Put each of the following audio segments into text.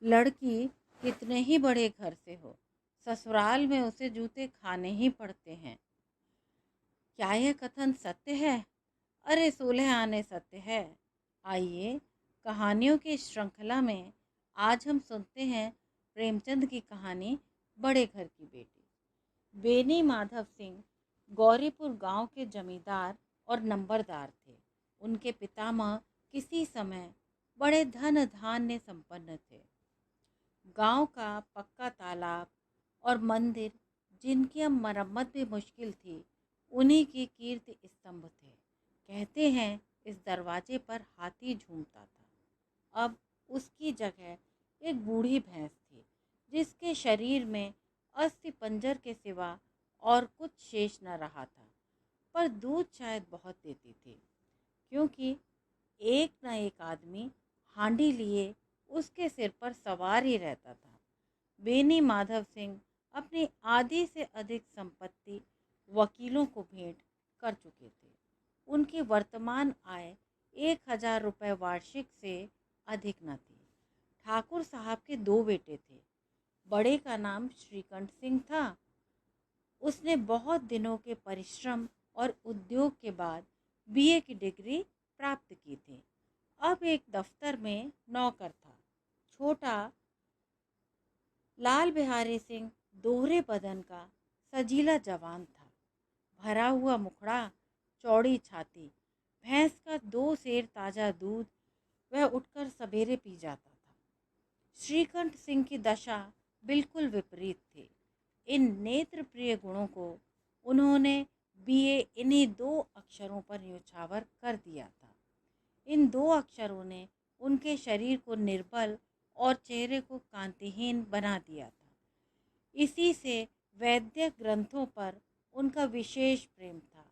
लड़की कितने ही बड़े घर से हो, ससुराल में उसे जूते खाने ही पड़ते हैं। क्या यह कथन सत्य है? अरे 16 आने सत्य है। आइए, कहानियों की इस श्रृंखला में आज हम सुनते हैं प्रेमचंद की कहानी बड़े घर की बेटी। बेनी माधव सिंह गौरीपुर गांव के जमींदार और नंबरदार थे। उनके पितामह किसी समय बड़े धन धान्य संपन्न थे। गांव का पक्का तालाब और मंदिर, जिनकी अब मरम्मत भी मुश्किल थी, उन्हीं की कीर्ति स्तंभ थे। कहते हैं इस दरवाजे पर हाथी झूमता था। अब उसकी जगह एक बूढ़ी भैंस थी, जिसके शरीर में अस्थि पंजर के सिवा और कुछ शेष न रहा था। पर दूध शायद बहुत देती थी, क्योंकि एक न एक आदमी हांडी लिए उसके सिर पर सवार ही रहता था। बेनी माधव सिंह अपनी आधी से अधिक संपत्ति वकीलों को भेंट कर चुके थे। उनकी वर्तमान आय 1,000 रुपये वार्षिक से अधिक न थी। ठाकुर साहब के 2 बेटे थे। बड़े का नाम श्रीकंठ सिंह था। उसने बहुत दिनों के परिश्रम और उद्योग के बाद बीए की डिग्री प्राप्त की थी। अब एक दफ्तर में नौकर था। छोटा लाल बिहारी सिंह दोहरे बदन का सजीला जवान था। भरा हुआ मुखड़ा, चौड़ी छाती, भैंस का 2 सेर ताज़ा दूध वह उठकर सवेरे पी जाता था। श्रीकंठ सिंह की दशा बिल्कुल विपरीत थी। इन नेत्र प्रिय गुणों को उन्होंने बीए इन्हीं 2 अक्षरों पर न्योछावर कर दिया था। इन 2 अक्षरों ने उनके शरीर को निर्बल और चेहरे को कांतिहीन बना दिया था। इसी से वैद्य ग्रंथों पर उनका विशेष प्रेम था।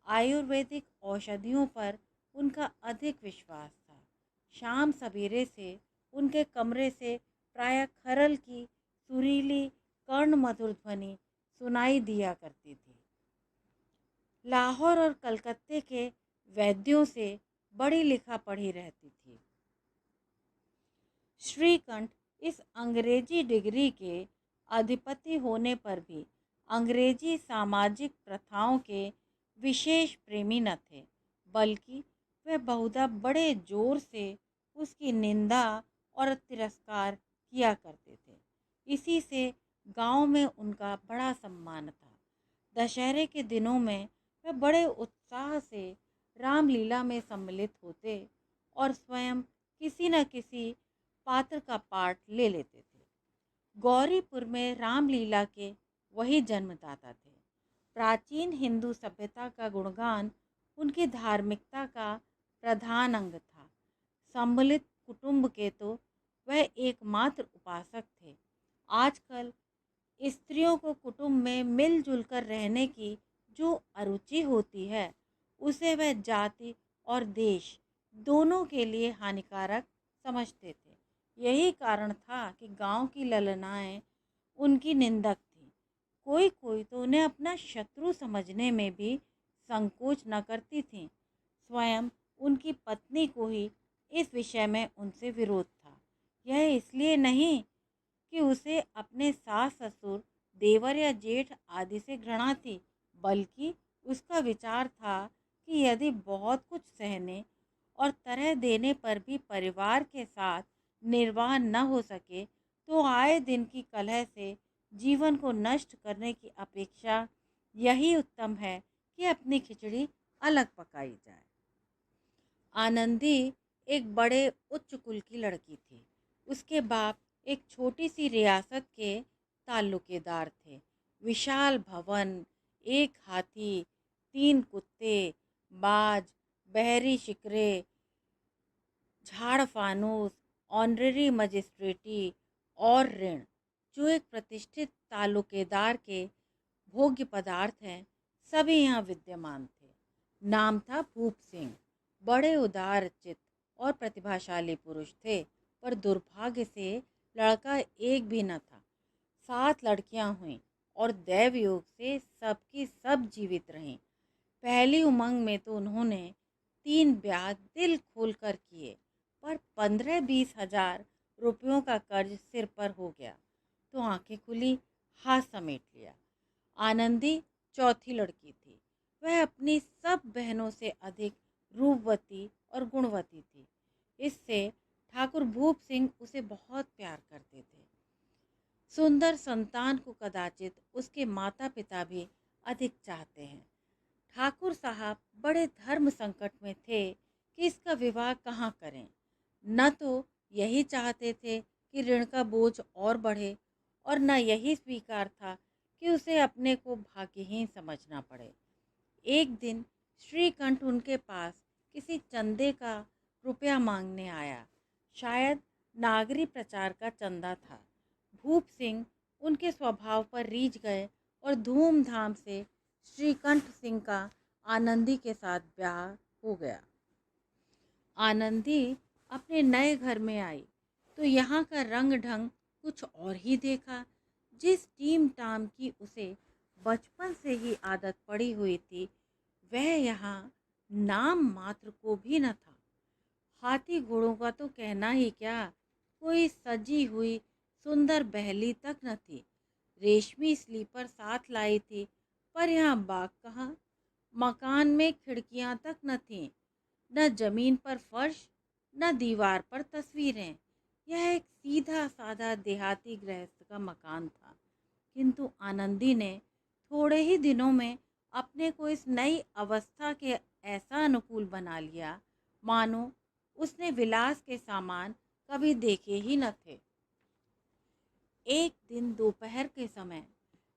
आयुर्वेदिक औषधियों पर उनका अधिक विश्वास था। शाम सवेरे से उनके कमरे से प्रायः खरल की सुरीली कर्ण मधुर ध्वनि सुनाई दिया करती थी। लाहौर और कलकत्ते के वैद्यों से बड़ी लिखा पढ़ी रहती थी। श्रीकंठ इस अंग्रेजी डिग्री के अधिपति होने पर भी अंग्रेजी सामाजिक प्रथाओं के विशेष प्रेमी न थे, बल्कि वह बहुधा बड़े जोर से उसकी निंदा और तिरस्कार किया करते थे। इसी से गांव में उनका बड़ा सम्मान था। दशहरे के दिनों में वह बड़े उत्साह से रामलीला में सम्मिलित होते और स्वयं किसी न किसी पात्र का पाठ ले लेते थे। गौरीपुर में रामलीला के वही जन्मदाता थे। प्राचीन हिंदू सभ्यता का गुणगान उनकी धार्मिकता का प्रधान अंग था। सम्मिलित कुटुंब के तो वह एकमात्र उपासक थे। आजकल स्त्रियों को कुटुंब में मिलजुल कर रहने की जो अरुचि होती है, उसे वह जाति और देश दोनों के लिए हानिकारक समझते थे। यही कारण था कि गांव की ललनाएं उनकी निंदक थीं। कोई कोई तो उन्हें अपना शत्रु समझने में भी संकोच न करती थीं। स्वयं उनकी पत्नी को ही इस विषय में उनसे विरोध था। यह इसलिए नहीं कि उसे अपने सास ससुर, देवर या जेठ आदि से घृणा थी, बल्कि उसका विचार था कि यदि बहुत कुछ सहने और तरह देने पर भी परिवार के साथ निर्वाह न हो सके, तो आए दिन की कलह से जीवन को नष्ट करने की अपेक्षा यही उत्तम है कि अपनी खिचड़ी अलग पकाई जाए। आनंदी एक बड़े उच्च कुल की लड़की थी। उसके बाप एक छोटी सी रियासत के ताल्लुकेदार थे। विशाल भवन, एक हाथी, 3 कुत्ते, बाज, बहरी शिकरे, झाड़ फानूस, ऑनरेरी मजिस्ट्रेटी और ऋण, जो एक प्रतिष्ठित ताल्लुकेदार के भोग्य पदार्थ हैं, सभी यहाँ विद्यमान थे। नाम था भूप सिंह। बड़े उदार चित्त और प्रतिभाशाली पुरुष थे, पर दुर्भाग्य से लड़का एक भी न था। 7 लड़कियां हुईं और दैव योग से सबकी सब जीवित रहीं। पहली उमंग में तो उन्होंने 3 ब्याह दिल खोल कर किए, पर 15-20 हजार रुपयों का कर्ज सिर पर हो गया तो आंखें खुली, हाथ समेट लिया। आनंदी चौथी लड़की थी। वह अपनी सब बहनों से अधिक रूपवती और गुणवती थी। इससे ठाकुर भूप सिंह उसे बहुत प्यार करते थे। सुंदर संतान को कदाचित उसके माता पिता भी अधिक चाहते हैं। ठाकुर साहब बड़े धर्म संकट में थे कि इसका विवाह कहाँ करें। न तो यही चाहते थे कि ऋण का बोझ और बढ़े, और न यही स्वीकार था कि उसे अपने को भाग्यहीन समझना पड़े। एक दिन श्रीकंठ उनके पास किसी चंदे का रुपया मांगने आया। शायद नागरी प्रचार का चंदा था। भूप सिंह उनके स्वभाव पर रीझ गए और धूमधाम से श्रीकंठ सिंह का आनंदी के साथ ब्याह हो गया। आनंदी अपने नए घर में आई तो यहाँ का रंग ढंग कुछ और ही देखा। जिस टीम टाम की उसे बचपन से ही आदत पड़ी हुई थी, वह यहाँ नाम मात्र को भी न था। हाथी घोड़ों का तो कहना ही क्या, कोई सजी हुई सुंदर बहली तक न थी। रेशमी स्लीपर साथ लाई थी, पर यहाँ बाग कहाँ। मकान में खिड़कियां तक न थीं, न जमीन पर फर्श, न दीवार पर तस्वीरें। यह एक सीधा साधा देहाती गृहस्थ का मकान था। किंतु आनंदी ने थोड़े ही दिनों में अपने को इस नई अवस्था के ऐसा अनुकूल बना लिया मानो उसने विलास के सामान कभी देखे ही न थे। एक दिन दोपहर के समय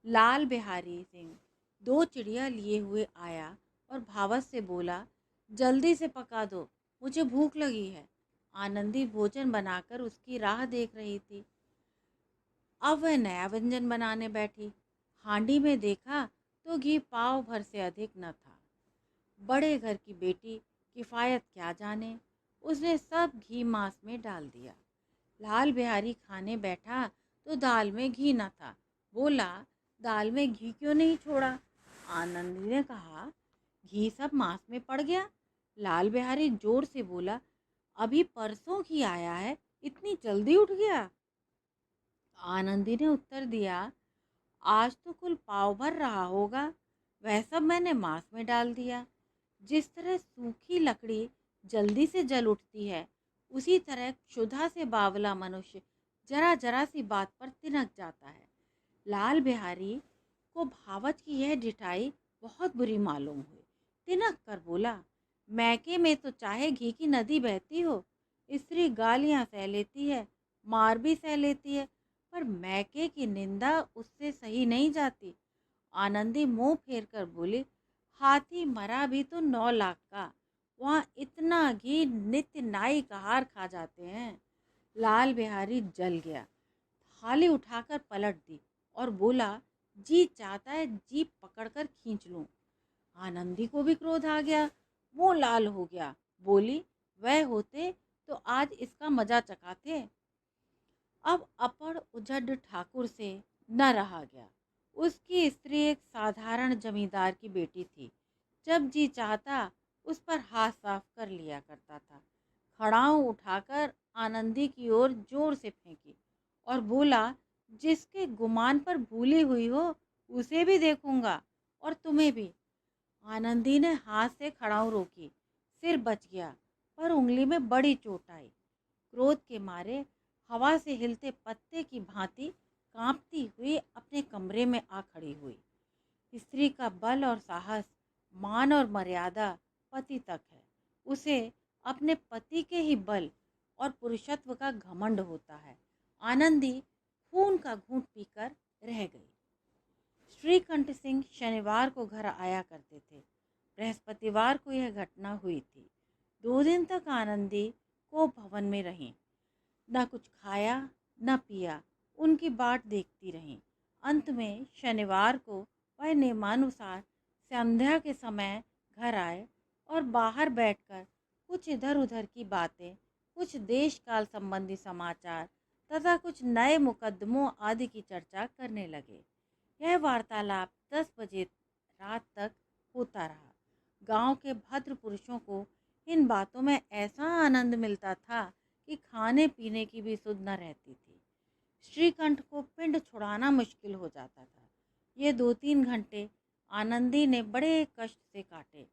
लाल बिहारी सिंह 2 चिड़िया लिए हुए आया और भावत से बोला, जल्दी से पका दो, मुझे भूख लगी है। आनंदी भोजन बनाकर उसकी राह देख रही थी। अब वह नया व्यंजन बनाने बैठी। हांडी में देखा तो घी पाव भर से अधिक न था। बड़े घर की बेटी किफ़ायत क्या जाने, उसने सब घी मांस में डाल दिया। लाल बिहारी खाने बैठा तो दाल में घी न था। बोला, दाल में घी क्यों नहीं छोड़ा? आनंदी ने कहा, घी सब मांस में पड़ गया। लाल बिहारी जोर से बोला, अभी परसों घी आया है, इतनी जल्दी उठ गया? आनंदी ने उत्तर दिया, आज तो कुल पाव भर रहा होगा, वह सब मैंने मांस में डाल दिया। जिस तरह सूखी लकड़ी जल्दी से जल उठती है, उसी तरह क्षुधा से बावला मनुष्य जरा जरा सी बात पर तिनक जाता है। लाल बिहारी को भावत की यह ढिठाई बहुत बुरी मालूम हुई। तिनक कर बोला, मैके में तो चाहे घी की नदी बहती हो, स्त्री गालियां सह लेती है, मार भी सह लेती है, पर मैके की निंदा उससे सही नहीं जाती। आनंदी मुंह फेर कर बोली, हाथी मरा भी तो 9 लाख का, वहाँ इतना घी नित्य नाई कहार खा जाते हैं। लाल बिहारी जल गया, थाली उठाकर पलट दी और बोला, जी चाहता है जीप पकड़कर खींच लूं। आनंदी को भी क्रोध आ गया, मुंह लाल हो गया। बोली, वह होते तो आज इसका मजा चखाते। अब अपड़ उजड़ ठाकुर से न रहा गया। उसकी स्त्री एक साधारण जमींदार की बेटी थी। जब जी चाहता उस पर हाथ साफ कर लिया करता था। खड़ाऊ उठाकर आनंदी की ओर जोर से फेंकी और बोला, जिसके गुमान पर भूली हुई हो उसे भी देखूंगा और तुम्हें भी। आनंदी ने हाथ से खड़ाऊ रोकी, सिर बच गया, पर उंगली में बड़ी चोट आई। क्रोध के मारे हवा से हिलते पत्ते की भांति कांपती हुई अपने कमरे में आ खड़ी हुई। स्त्री का बल और साहस, मान और मर्यादा पति तक है। उसे अपने पति के ही बल और पुरुषत्व का घमंड होता है। आनंदी खून का घूंट पीकर रह गई। श्रीकंठ सिंह शनिवार को घर आया करते थे। बृहस्पतिवार को यह घटना हुई थी। 2 दिन तक आनंदी को भवन में रही। न कुछ खाया न पिया, उनकी बाट देखती रही। अंत में शनिवार को वह नियमानुसार संध्या के समय घर आए और बाहर बैठकर कुछ इधर उधर की बातें, कुछ देश काल संबंधी समाचार तथा कुछ नए मुकदमों आदि की चर्चा करने लगे। यह वार्तालाप 10 बजे रात तक होता रहा। गांव के भद्र पुरुषों को इन बातों में ऐसा आनंद मिलता था कि खाने पीने की भी सुध न रहती थी। श्रीकंठ को पिंड छुड़ाना मुश्किल हो जाता था। ये 2-3 घंटे आनंदी ने बड़े कष्ट से काटे।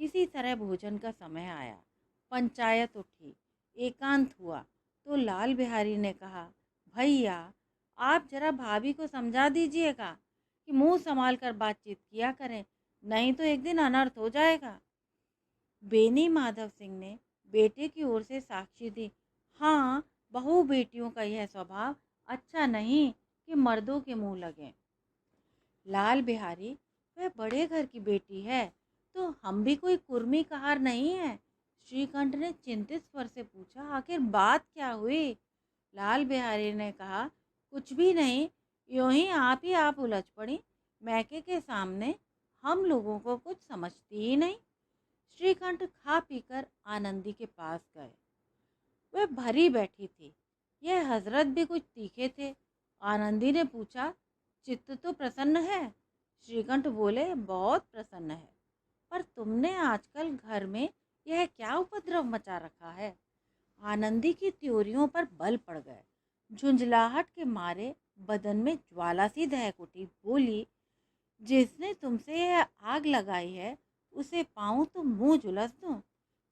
किसी तरह भोजन का समय आया, पंचायत उठी, एकांत हुआ तो लाल बिहारी ने कहा, भैया आप जरा भाभी को समझा दीजिएगा कि मुंह संभाल कर बातचीत किया करें, नहीं तो एक दिन अनर्थ हो जाएगा। बेनी माधव सिंह ने बेटे की ओर से साक्षी दी, हाँ बहू बेटियों का यह स्वभाव अच्छा नहीं कि मर्दों के मुंह लगे। लाल बिहारी, वह बड़े घर की बेटी है तो हम भी कोई कुर्मी कहार नहीं है। श्रीकंठ ने चिंतित स्वर से पूछा, आखिर बात क्या हुई? लाल बिहारी ने कहा, कुछ भी नहीं, यूं ही आप उलझ पड़ी। मैके के सामने हम लोगों को कुछ समझती ही नहीं। श्रीकंठ खा पीकर आनंदी के पास गए। वह भरी बैठी थी। यह हजरत भी कुछ तीखे थे। आनंदी ने पूछा, चित्त तो प्रसन्न है? श्रीकंठ बोले, बहुत प्रसन्न है। पर तुमने आजकल घर में यह क्या उपद्रव मचा रखा है? आनंदी की त्योरियों पर बल पड़ गए। झुंझलाहट के मारे बदन में ज्वाला सी दहक उठी। बोली, जिसने तुमसे यह आग लगाई है उसे पाऊं तो मुंह झुलस दूं।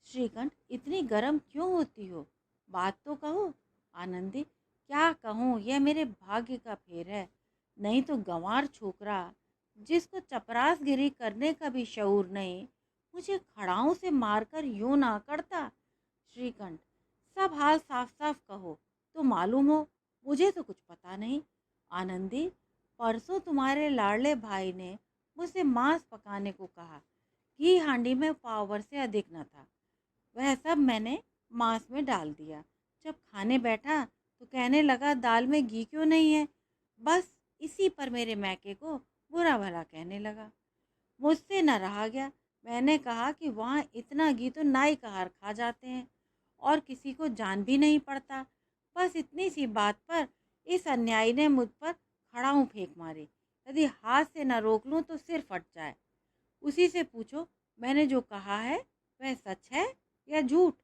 श्रीकंठ, इतनी गर्म क्यों होती हो? बात तो कहो। आनंदी, क्या कहूँ, यह मेरे भाग्य का फेर है। नहीं तो गंवार छोकरा जिसको चपरासगिरी करने का भी शऊर नहीं, मुझे खड़ाओं से मारकर यूं ना करता। श्रीकंठ, सब हाल साफ साफ कहो तो मालूम हो, मुझे तो कुछ पता नहीं। आनंदी, परसों तुम्हारे लाडले भाई ने मुझसे मांस पकाने को कहा। घी हांडी में पाव भर से अधिक न था। वह सब मैंने मांस में डाल दिया। जब खाने बैठा तो कहने लगा, दाल में घी क्यों नहीं है? बस इसी पर मेरे मैके को बुरा भला कहने लगा। मुझसे न रहा गया। मैंने कहा कि वहाँ इतना घी तो नाई कहार खा जाते हैं और किसी को जान भी नहीं पड़ता। बस इतनी सी बात पर इस अन्यायी ने मुझ पर खड़ाऊं फेंक मारी। यदि हाथ से न रोक लूं तो सिर फट जाए। उसी से पूछो, मैंने जो कहा है वह सच है या झूठ?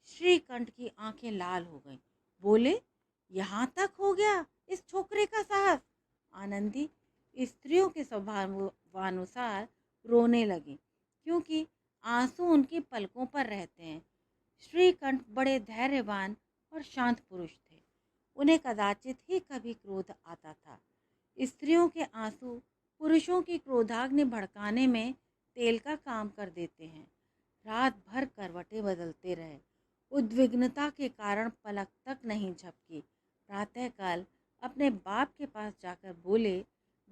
श्रीकंठ की आंखें लाल हो गईं। बोले, यहाँ तक हो गया इस छोकरे का साहस? आनंदी स्त्रियों के स्वभावानुसार रोने लगी, क्योंकि आंसू उनकी पलकों पर रहते हैं। श्रीकंठ बड़े धैर्यवान और शांत पुरुष थे। उन्हें कदाचित ही कभी क्रोध आता था। स्त्रियों के आंसू पुरुषों की क्रोधाग्नि भड़काने में तेल का काम कर देते हैं। रात भर करवटें बदलते रहे। उद्विग्नता के कारण पलक तक नहीं झपकी। प्रातःकाल अपने बाप के पास जाकर बोले,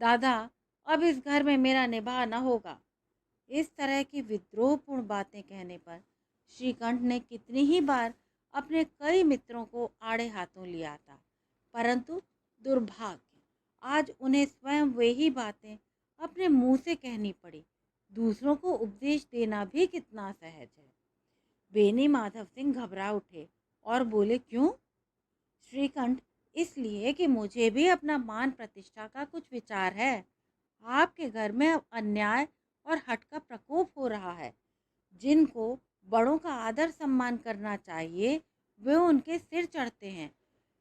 दादा अब इस घर में मेरा निबाह न होगा। इस तरह की विद्रोहपूर्ण बातें कहने पर श्रीकंठ ने कितनी ही बार अपने कई मित्रों को आड़े हाथों लिया था, परंतु दुर्भाग्य आज उन्हें स्वयं वे ही बातें अपने मुंह से कहनी पड़ी। दूसरों को उपदेश देना भी कितना सहज है। बेनी माधव सिंह घबरा उठे और बोले, क्यों? श्रीकंठ, इसलिए कि मुझे भी अपना मान प्रतिष्ठा का कुछ विचार है। आपके घर में अब अन्याय और हठ का प्रकोप हो रहा है। जिनको बड़ों का आदर सम्मान करना चाहिए वे उनके सिर चढ़ते हैं।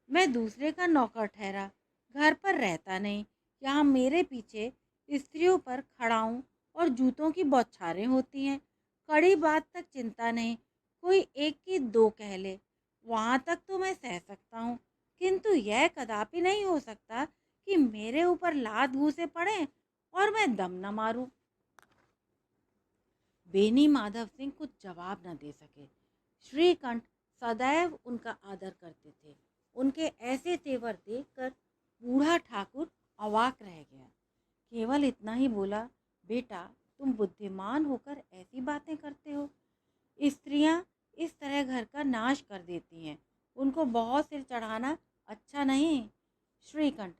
मैं दूसरे का नौकर ठहरा, घर पर रहता नहीं। यहाँ मेरे पीछे स्त्रियों पर खड़ाऊं और जूतों की बौछारें होती हैं। कड़ी बात तक चिंता नहीं, कोई एक की दो कह ले, वहाँ तक तो मैं सह सकता हूँ, किंतु यह कदापि नहीं हो सकता कि मेरे ऊपर लात घूंसे पड़े और मैं दम न मारूं। बेनी माधव सिंह कुछ जवाब न दे सके। श्रीकंठ सदैव उनका आदर करते थे। उनके ऐसे तेवर देखकर बूढ़ा ठाकुर अवाक रह गया। केवल इतना ही बोला, बेटा तुम बुद्धिमान होकर ऐसी बातें करते हो। स्त्रियां इस तरह घर का नाश कर देती हैं, उनको बहुत सिर चढ़ाना अच्छा नहीं। श्रीकंठ,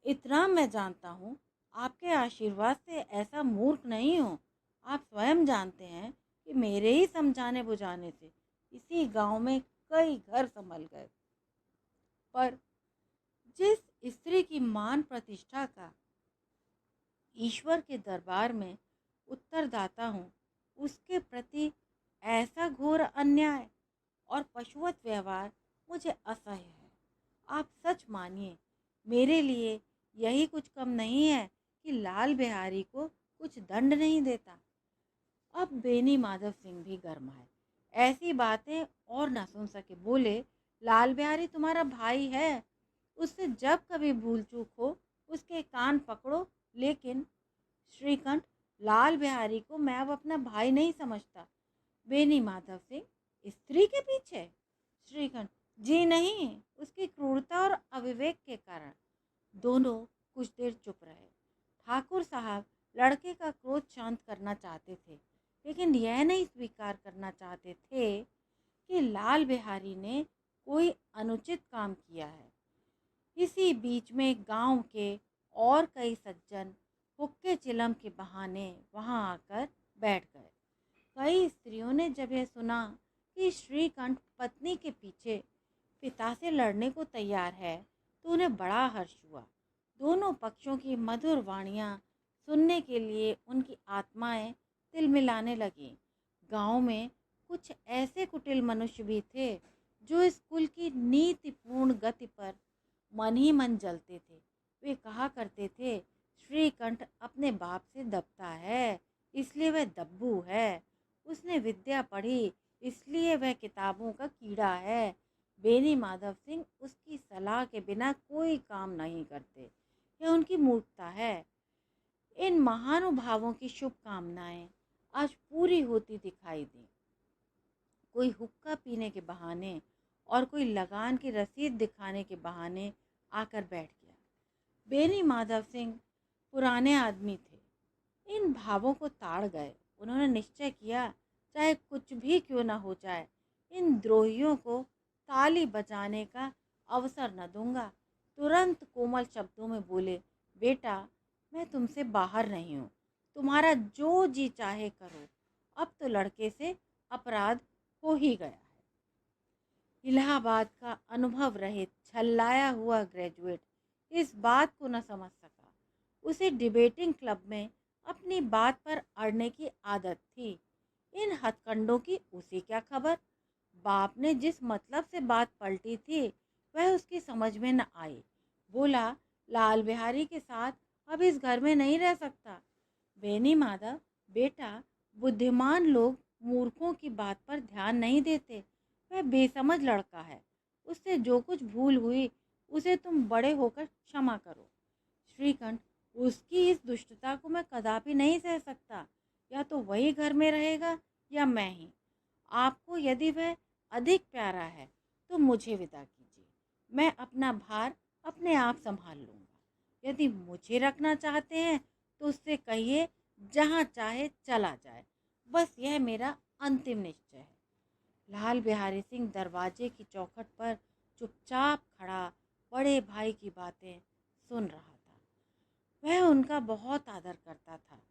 इतना मैं जानता हूँ, आपके आशीर्वाद से ऐसा मूर्ख नहीं हूँ। आप स्वयं जानते हैं कि मेरे ही समझाने बुझाने से इसी गांव में कई घर संभल गए। पर जिस स्त्री की मान प्रतिष्ठा का ईश्वर के दरबार में उत्तरदाता हूँ, उसके प्रति ऐसा घोर अन्याय और पशुवत व्यवहार मुझे असह्य है। आप सच मानिए, मेरे लिए यही कुछ कम नहीं है कि लाल बिहारी को कुछ दंड नहीं देता। अब बेनी माधव सिंह भी गरमाए, ऐसी बातें और न सुन सके, बोले, लाल बिहारी तुम्हारा भाई है, उससे जब कभी भूल चूक हो उसके कान पकड़ो। लेकिन श्रीकंठ, लाल बिहारी को मैं अब अपना भाई नहीं समझता। बेनी माधव सिंह, स्त्री के पीछे? श्रीकंठ, जी नहीं, उसकी क्रूरता और अविवेक के कारण। दोनों कुछ देर चुप रहे। ठाकुर साहब लड़के का क्रोध शांत करना चाहते थे, लेकिन यह नहीं स्वीकार करना चाहते थे कि लाल बिहारी ने कोई अनुचित काम किया है। इसी बीच में गांव के और कई सज्जन हुक्के चिलम के बहाने वहां आकर बैठ गए। कई स्त्रियों ने जब यह सुना कि श्रीकंठ पत्नी के पीछे पिता से लड़ने को तैयार है, तो उन्हें बड़ा हर्ष हुआ। दोनों पक्षों की मधुर वाणियाँ सुनने के लिए उनकी आत्माएं तिलमिलाने लगीं। गांव में कुछ ऐसे कुटिल मनुष्य भी थे जो इस कुल की नीतिपूर्ण गति पर मन ही मन जलते थे। वे कहा करते थे, श्रीकंठ अपने बाप से दबता है, इसलिए वह दब्बू है। उसने विद्या पढ़ी, इसलिए वह किताबों का कीड़ा है। बेनी माधव सिंह उसकी सलाह के बिना कोई काम नहीं करते, यह उनकी मूर्खता है। इन महानुभावों की शुभकामनाएं आज पूरी होती दिखाई दी। कोई हुक्का पीने के बहाने और कोई लगान की रसीद दिखाने के बहाने आकर बैठ गया। बेनी माधव सिंह पुराने आदमी थे, इन भावों को ताड़ गए। उन्होंने निश्चय किया, चाहे कुछ भी क्यों न हो जाए, इन द्रोहियों को ताली बजाने का अवसर न दूंगा। तुरंत कोमल शब्दों में बोले, बेटा, मैं तुमसे बाहर नहीं हूँ, तुम्हारा जो जी चाहे करो। अब तो लड़के से अपराध हो ही गया है। इलाहाबाद का अनुभव रहित छल्लाया हुआ ग्रेजुएट इस बात को न समझ सका। उसे डिबेटिंग क्लब में अपनी बात पर अड़ने की आदत थी। इन हथकंडों की उसे क्या खबर। बाप ने जिस मतलब से बात पलटी थी वह उसकी समझ में न आई। बोला, लाल बिहारी के साथ अब इस घर में नहीं रह सकता। बेनी माधव, बेटा, बुद्धिमान लोग मूर्खों की बात पर ध्यान नहीं देते। वह बेसमझ लड़का है, उससे जो कुछ भूल हुई उसे तुम बड़े होकर क्षमा करो। श्रीकंठ, उसकी इस दुष्टता को मैं कदापि नहीं सह सकता। या तो वही घर में रहेगा या मैं ही। आपको यदि वह अधिक प्यारा है तो मुझे विदा कीजिए, मैं अपना भार अपने आप संभाल लूँगा। यदि मुझे रखना चाहते हैं तो उससे कहिए जहाँ चाहे चला जाए, बस यह मेरा अंतिम निश्चय है। लाल बिहारी सिंह दरवाजे की चौखट पर चुपचाप खड़ा बड़े भाई की बातें सुन रहा था। वह उनका बहुत आदर करता था।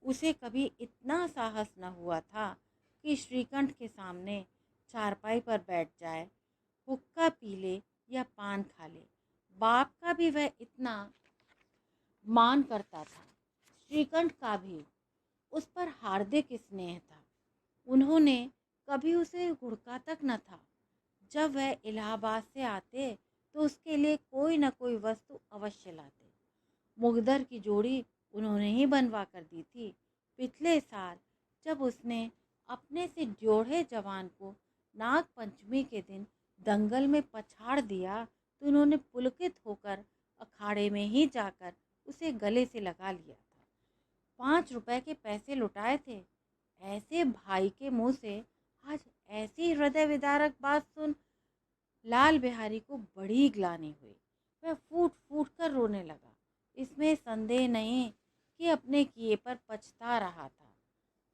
उसे कभी इतना साहस न हुआ था कि श्रीकंठ के सामने चारपाई पर बैठ जाए, हुक्का पी ले या पान खा ले। बाप का भी वह इतना मान करता था, श्रीकंठ का भी उस पर हार्दिक स्नेह था। उन्होंने कभी उसे घुड़का तक न था। जब वह इलाहाबाद से आते तो उसके लिए कोई न कोई वस्तु अवश्य लाते। मुगदर की जोड़ी उन्होंने ही बनवा कर दी थी। पिछले साल जब उसने अपने से जोड़े जवान को नाग पंचमी के दिन दंगल में पछाड़ दिया तो उन्होंने पुलकित होकर अखाड़े में ही जाकर उसे गले से लगा लिया था। 5 रुपए के पैसे लुटाए थे। ऐसे भाई के मुंह से आज ऐसी हृदय विदारक बात सुन लाल बिहारी को बड़ी ग्लानि हुई। वह फूट फूट कर रोने लगा। इसमें संदेह नहीं कि अपने किए पर पछता रहा था।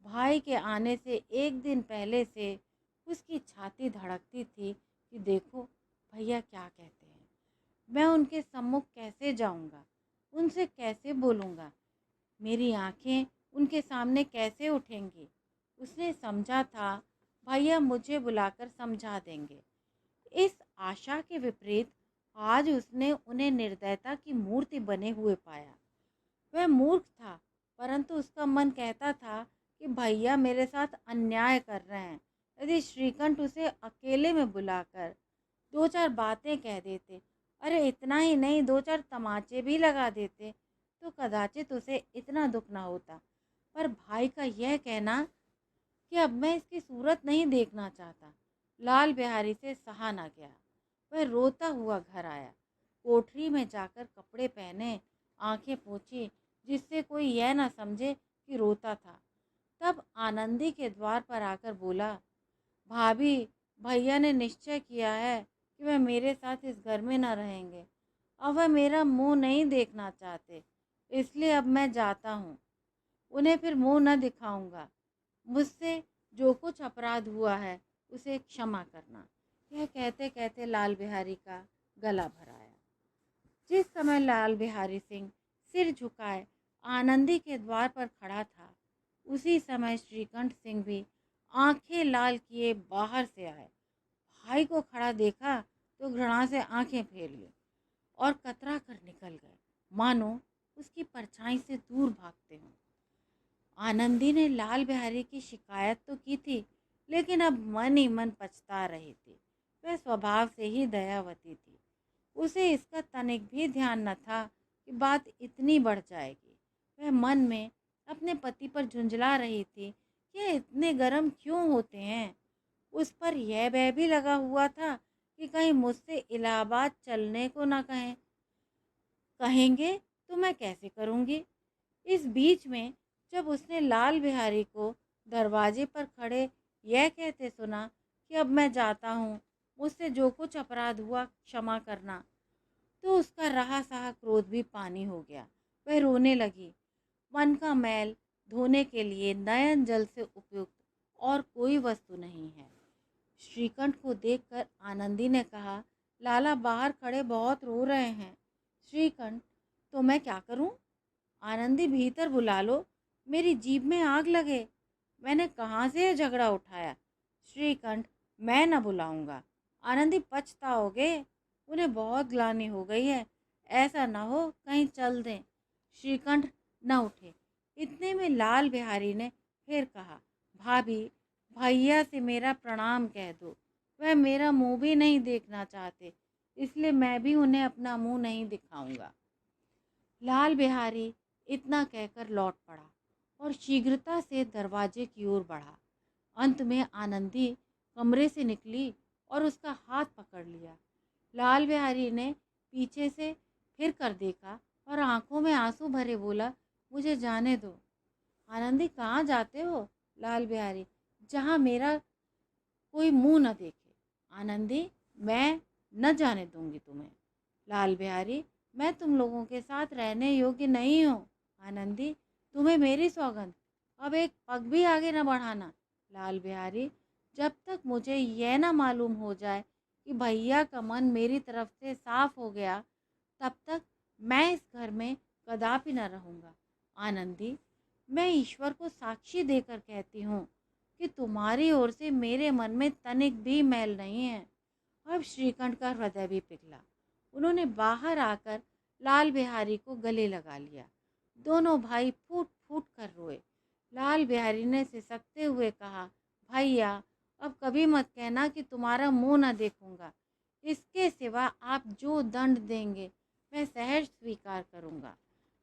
भाई के आने से एक दिन पहले से उसकी छाती धड़कती थी कि देखो भैया क्या कहते हैं, मैं उनके सम्मुख कैसे जाऊंगा, उनसे कैसे बोलूँगा, मेरी आंखें उनके सामने कैसे उठेंगी। उसने समझा था भैया मुझे बुलाकर समझा देंगे। इस आशा के विपरीत आज उसने उन्हें निर्दयता की मूर्ति बने हुए पाया। वह मूर्ख था, परंतु उसका मन कहता था कि भैया मेरे साथ अन्याय कर रहे हैं। यदि श्रीकंठ उसे अकेले में बुलाकर दो चार बातें कह देते, अरे इतना ही नहीं, दो चार तमाचे भी लगा देते तो कदाचित उसे इतना दुख ना होता। पर भाई का यह कहना कि अब मैं इसकी सूरत नहीं देखना चाहता, लाल बिहारी से सहा ना गया। वह रोता हुआ घर आया, कोठरी में जाकर कपड़े पहने, आंखें पोंछी, जिससे कोई यह ना समझे कि रोता था। तब आनंदी के द्वार पर आकर बोला, भाभी, भैया ने निश्चय किया है कि वह मेरे साथ इस घर में न रहेंगे। अब वह मेरा मुंह नहीं देखना चाहते, इसलिए अब मैं जाता हूँ। उन्हें फिर मुंह न दिखाऊंगा। मुझसे जो कुछ अपराध हुआ है उसे क्षमा करना। यह कहते कहते लाल बिहारी का गला भर आया। जिस समय लाल बिहारी सिंह सिर झुकाए आनंदी के द्वार पर खड़ा था, उसी समय श्रीकंठ सिंह भी आंखें लाल किए बाहर से आए। भाई को खड़ा देखा तो घृणा से आंखें फेर ली और कतरा कर निकल गए, मानो उसकी परछाई से दूर भागते हों। आनंदी ने लाल बिहारी की शिकायत तो की थी, लेकिन अब मन ही मन पछता रही थी। वह स्वभाव से ही दयावती थी। उसे इसका तनिक भी ध्यान न था कि बात इतनी बढ़ जाएगी। वह मन में अपने पति पर झुंझला रही थी कि यह इतने गर्म क्यों होते हैं। उस पर यह भय भी लगा हुआ था कि कहीं मुझसे इलाहाबाद चलने को न कहें। कहेंगे तो मैं कैसे करूँगी। इस बीच में जब उसने लाल बिहारी को दरवाजे पर खड़े यह कहते सुना कि अब मैं जाता हूँ, मुझसे जो कुछ अपराध हुआ क्षमा करना, तो उसका रहा सहा क्रोध भी पानी हो गया। वह रोने लगी। मन का मैल धोने के लिए नयन जल से उपयुक्त और कोई वस्तु नहीं है। श्रीकंठ को देखकर आनंदी ने कहा, लाला बाहर खड़े बहुत रो रहे हैं। श्रीकंठ, तो मैं क्या करूं? आनंदी, भीतर बुला लो, मेरी जीभ में आग लगे। मैंने कहाँ से यह झगड़ा उठाया? श्रीकंठ, मैं न बुलाऊंगा। आनंदी, पछताओगे, उन्हें बहुत ग्लानि हो गई है, ऐसा न हो कहीं चल दें। श्रीकंठ न उठे। इतने में लाल बिहारी ने फिर कहा, भाभी, भैया से मेरा प्रणाम कह दो। वह मेरा मुंह भी नहीं देखना चाहते, इसलिए मैं भी उन्हें अपना मुंह नहीं दिखाऊंगा। लाल बिहारी इतना कहकर लौट पड़ा और शीघ्रता से दरवाजे की ओर बढ़ा। अंत में आनंदी कमरे से निकली और उसका हाथ पकड़ लिया। लाल बिहारी ने पीछे से फिर कर देखा और आंखों में आंसू भरे बोला, मुझे जाने दो। आनंदी, कहाँ जाते हो? लाल बिहारी, जहाँ मेरा कोई मुंह न देखे। आनंदी, मैं न जाने दूंगी तुम्हें। लाल बिहारी, मैं तुम लोगों के साथ रहने योग्य नहीं हूँ। आनंदी, तुम्हें मेरी सौगंध, अब एक पग भी आगे न बढ़ाना। लाल बिहारी, जब तक मुझे यह ना मालूम हो जाए कि भैया का मन मेरी तरफ से साफ हो गया, तब तक मैं इस घर में कदापि न रहूँगा। आनंदी, मैं ईश्वर को साक्षी देकर कहती हूँ कि तुम्हारी ओर से मेरे मन में तनिक भी मैल नहीं है। अब श्रीकंठ का हृदय भी पिघला। उन्होंने बाहर आकर लाल बिहारी को गले लगा लिया। दोनों भाई फूट फूट कर रोए। लाल बिहारी ने सिसकते हुए कहा, भैया, अब कभी मत कहना कि तुम्हारा मुंह न देखूंगा। इसके सिवा आप जो दंड देंगे मैं सहर्ष स्वीकार करूंगा।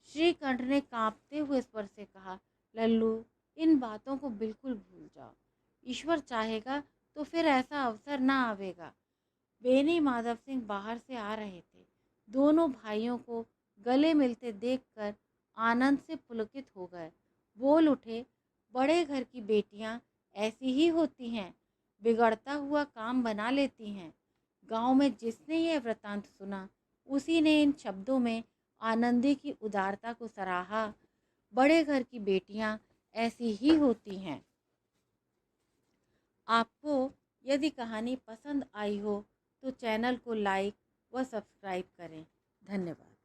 श्रीकंठ ने कांपते हुए स्वर से कहा, लल्लू, इन बातों को बिल्कुल भूल जाओ। ईश्वर चाहेगा तो फिर ऐसा अवसर ना आवेगा। बेनी माधव सिंह बाहर से आ रहे थे। दोनों भाइयों को गले मिलते देखकर आनंद से पुलकित हो गए। बोल उठे, बड़े घर की बेटियां ऐसी ही होती हैं, बिगड़ता हुआ काम बना लेती हैं। गांव में जिसने यह वृतांत सुना, उसी ने इन शब्दों में आनंदी की उदारता को सराहा। बड़े घर की बेटियां ऐसी ही होती हैं। आपको यदि कहानी पसंद आई हो तो चैनल को लाइक व सब्सक्राइब करें। धन्यवाद।